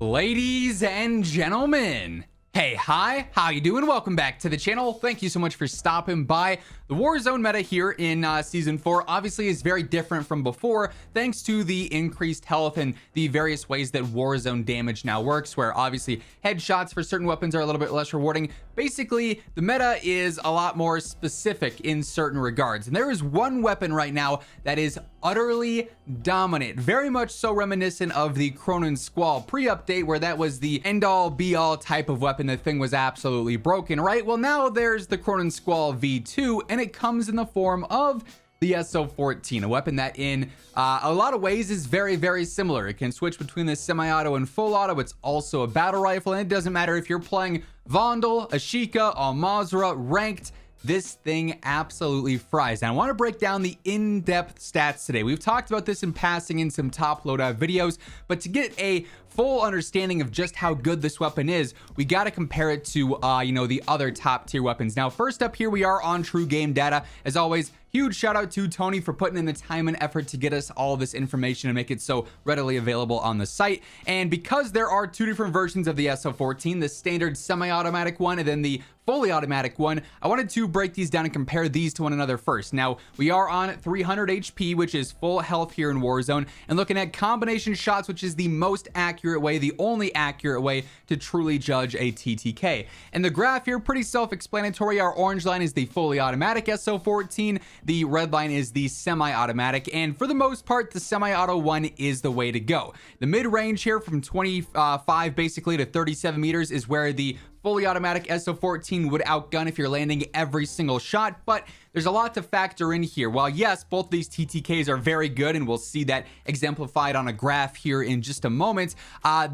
Ladies and gentlemen, hey, hi, how you doing? Welcome back to the channel. Thank you so much for stopping by. The Warzone meta here in Season 4 obviously is very different from before, thanks to the increased health and the various ways that Warzone damage now works, where obviously headshots for certain weapons are a little bit less rewarding. Basically, the meta is a lot more specific in certain regards, and there is one weapon right now that is utterly dominant, very much so reminiscent of the Cronin Squall pre-update, where that was the end-all be-all type of weapon. The thing was absolutely broken, right? Well, now there's the Cronin Squall V2, and it comes in the form of the SO-14, a weapon that in a lot of ways is very, very similar. It can switch between the semi-auto and full auto. It's also a battle rifle, and it doesn't matter if you're playing Vandal, Ashika, Al-Mazrah, ranked. This thing absolutely fries. And I want to break down the in-depth stats today. We've talked about this in passing in some top loadout videos, but to get a full understanding of just how good this weapon is, we got to compare it to the other top tier weapons. Now, first up here, we are on True Game Data. As always, huge shout out to Tony for putting in the time and effort to get us all this information and make it so readily available on the site. And because there are two different versions of the SO-14, the standard semi-automatic one and then the fully automatic one, I wanted to break these down and compare these to one another first. Now, we are on 300 HP, which is full health here in Warzone, and looking at combination shots, which is the most accurate way, the only accurate way to truly judge a TTK. And the graph here, pretty self-explanatory. Our orange line is the fully automatic SO-14, the red line is the semi-automatic, and for the most part, the semi-auto one is the way to go. The mid-range here from 25 basically to 37 meters is where the fully automatic SO-14 would outgun if you're landing every single shot, but there's a lot to factor in here. While yes, both these TTKs are very good, and we'll see that exemplified on a graph here in just a moment,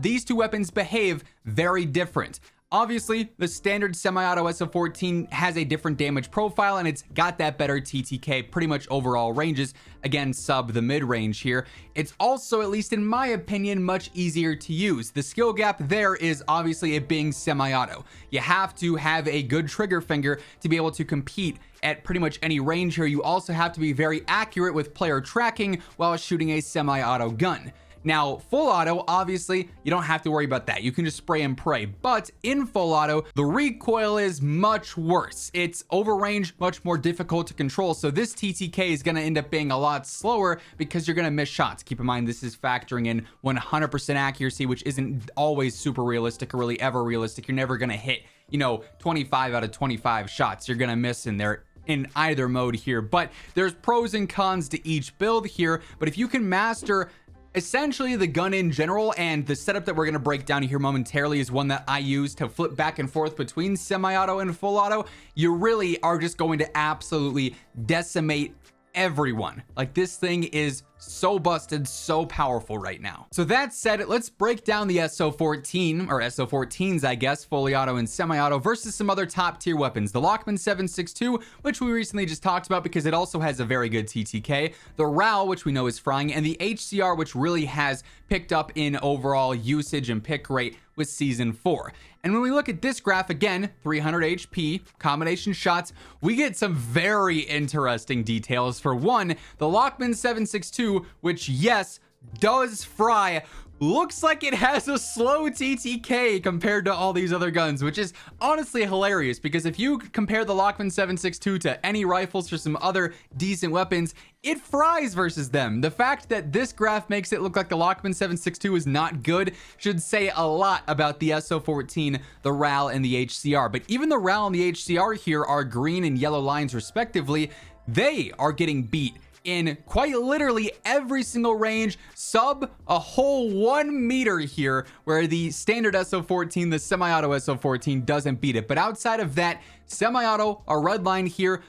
these two weapons behave very different. Obviously, the standard semi-auto SO-14 has a different damage profile, and it's got that better TTK, pretty much overall ranges, again, sub the mid-range here. It's also, at least in my opinion, much easier to use. The skill gap there is obviously it being semi-auto. You have to have a good trigger finger to be able to compete at pretty much any range here. You also have to be very accurate with player tracking while shooting a semi-auto gun. Now, full auto, obviously, you don't have to worry about that. You can just spray and pray. But in full auto, the recoil is much worse. It's over range, much more difficult to control. So this TTK is going to end up being a lot slower because you're going to miss shots. Keep in mind, this is factoring in 100% accuracy, which isn't always super realistic or really ever realistic. You're never going to hit, 25 out of 25 shots. You're going to miss in there in either mode here. But there's pros and cons to each build here. But if you can master essentially the gun in general, and the setup that we're going to break down here momentarily is one that I use to flip back and forth between semi-auto and full auto, you really are just going to absolutely decimate everyone. Like, this thing is so busted, so powerful right now. So that said, let's break down the SO-14, or SO-14s, I guess, fully auto and semi-auto versus some other top tier weapons. The Lockman 7.62, which we recently just talked about because it also has a very good TTK, the RAL, which we know is frying, and the HCR, which really has picked up in overall usage and pick rate with Season 4. And when we look at this graph, again, 300 HP, combination shots, we get some very interesting details. For one, the Lockman 7.62, which, yes, does fry, looks like it has a slow TTK compared to all these other guns, which is honestly hilarious, because if you compare the Lockman 7.62 to any rifles or some other decent weapons, it fries versus them. The fact that this graph makes it look like the Lockman 7.62 is not good should say a lot about the SO-14, the RAL, and the HCR. But even the RAL and the HCR here are green and yellow lines respectively. They are getting beat in quite literally every single range, sub a whole 1 meter here, where the standard SO-14, the semi-auto SO-14, doesn't beat it. But outside of that, semi-auto, a red line here,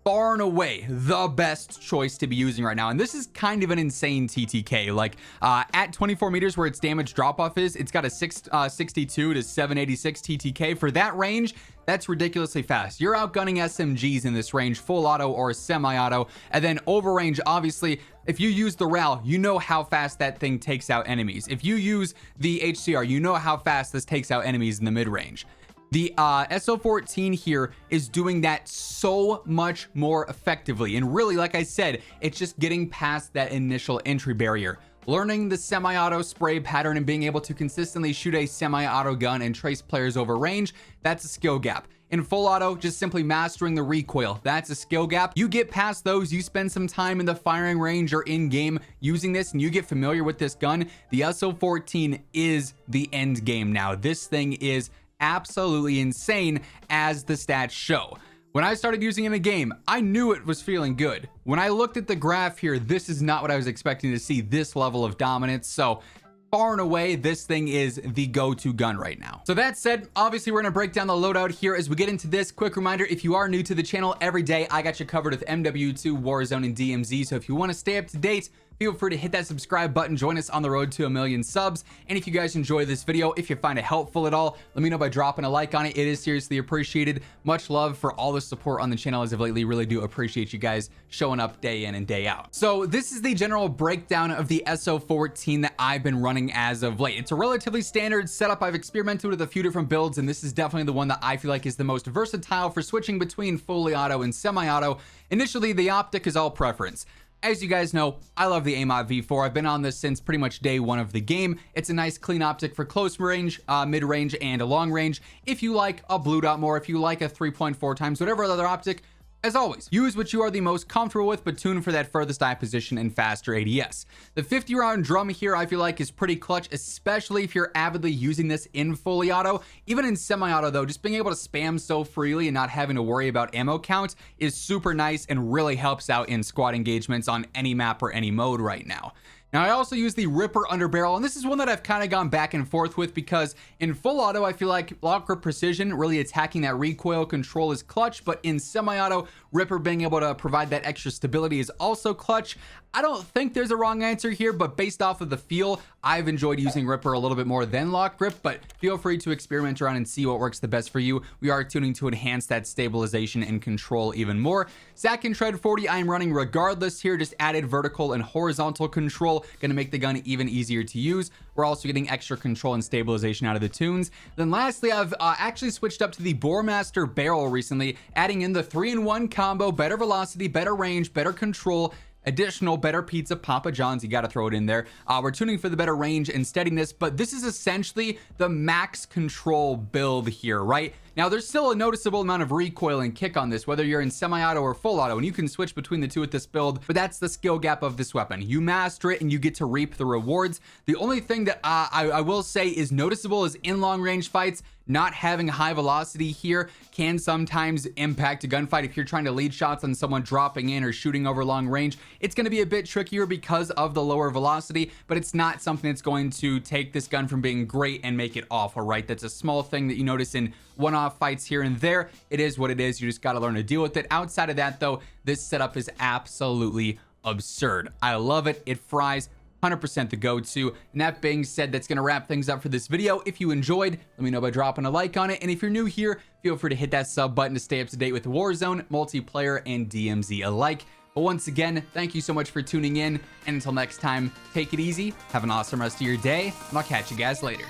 far and away the best choice to be using right now. And this is kind of an insane TTK. Like, at 24 meters where its damage drop-off is, it's got a 662 to 786 TTK. For that range, that's ridiculously fast. You're outgunning SMGs in this range, full auto or semi-auto. And then over range, obviously, if you use the RAL, you know how fast that thing takes out enemies. If you use the HCR, you know how fast this takes out enemies in the mid-range. The SO-14 here is doing that so much more effectively. And really, like I said, it's just getting past that initial entry barrier. learning the semi-auto spray pattern and being able to consistently shoot a semi-auto gun and trace players over range, that's a skill gap. In full auto, just simply mastering the recoil, that's a skill gap. You get past those, you spend some time in the firing range or in game using this, and you get familiar with this gun. The SO-14 is the end game now. This thing is absolutely insane, as the stats show. When I started using it in a game, I knew it was feeling good. When I looked at the graph here, this is not what I was expecting to see, this level of dominance. So far and away, this thing is the go-to gun right now. So that said, obviously we're gonna break down the loadout here as we get into this. Quick reminder, if you are new to the channel, every day I got you covered with MW2, Warzone, and DMZ. So if you wanna stay up to date, feel free to hit that subscribe button, join us on the road to 1 million subs. And if you guys enjoy this video, if you find it helpful at all, let me know by dropping a like on it. It is seriously appreciated. Much love for all the support on the channel as of lately. Really do appreciate you guys showing up day in and day out. So this is the general breakdown of the SO-14 that I've been running as of late. It's a relatively standard setup. I've experimented with a few different builds, and this is definitely the one that I feel like is the most versatile for switching between fully auto and semi-auto. Initially, the optic is all preference. As you guys know, I love the AMOT V4. I've been on this since pretty much day one of the game. It's a nice clean optic for close range, mid-range, and a long range. If you like a blue dot more, if you like a 3.4 times, whatever other optic, as always, use what you are the most comfortable with, but tune for that furthest eye position and faster ADS. The 50 round drum here, I feel like, is pretty clutch, especially if you're avidly using this in fully auto. Even in semi-auto though, just being able to spam so freely and not having to worry about ammo count is super nice and really helps out in squad engagements on any map or any mode right now. Now, I also use the Ripper underbarrel, and this is one that I've kind of gone back and forth with because in full auto, I feel like lock grip precision, really attacking that recoil control is clutch, but in semi-auto, Ripper being able to provide that extra stability is also clutch. I don't think there's a wrong answer here, but based off of the feel, I've enjoyed using Ripper a little bit more than lock grip, but feel free to experiment around and see what works the best for you. We are tuning to enhance that stabilization and control even more. Sack and Tread 40, I'm running regardless here, just added vertical and horizontal control, gonna make the gun even easier to use. We're also getting extra control and stabilization out of the tunes. Then lastly, I've actually switched up to the Boremaster barrel recently, adding in the 3-in-1 combo, better velocity, better range, better control, additional better pizza, Papa John's, you got to throw it in there. We're tuning for the better range and steadiness, but this is essentially the max control build here, right? Now, there's still a noticeable amount of recoil and kick on this, whether you're in semi-auto or full auto, and you can switch between the two with this build, but that's the skill gap of this weapon. You master it and you get to reap the rewards. The only thing that I will say is noticeable is in long range fights, not having high velocity here can sometimes impact a gunfight. If you're trying to lead shots on someone dropping in or shooting over long range, it's going to be a bit trickier because of the lower velocity, but it's not something that's going to take this gun from being great and make it awful, right? That's a small thing that you notice in one-off fights here and there. It is what it is. You just got to learn to deal with it. Outside of that though, this setup is absolutely absurd. I love it. It fries. 100% the go-to. And that being said, that's going to wrap things up for this video. If you enjoyed, let me know by dropping a like on it. And if you're new here, feel free to hit that sub button to stay up to date with Warzone, multiplayer, and DMZ alike. But once again, thank you so much for tuning in. And until next time, take it easy, have an awesome rest of your day, and I'll catch you guys later.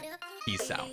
Peace out.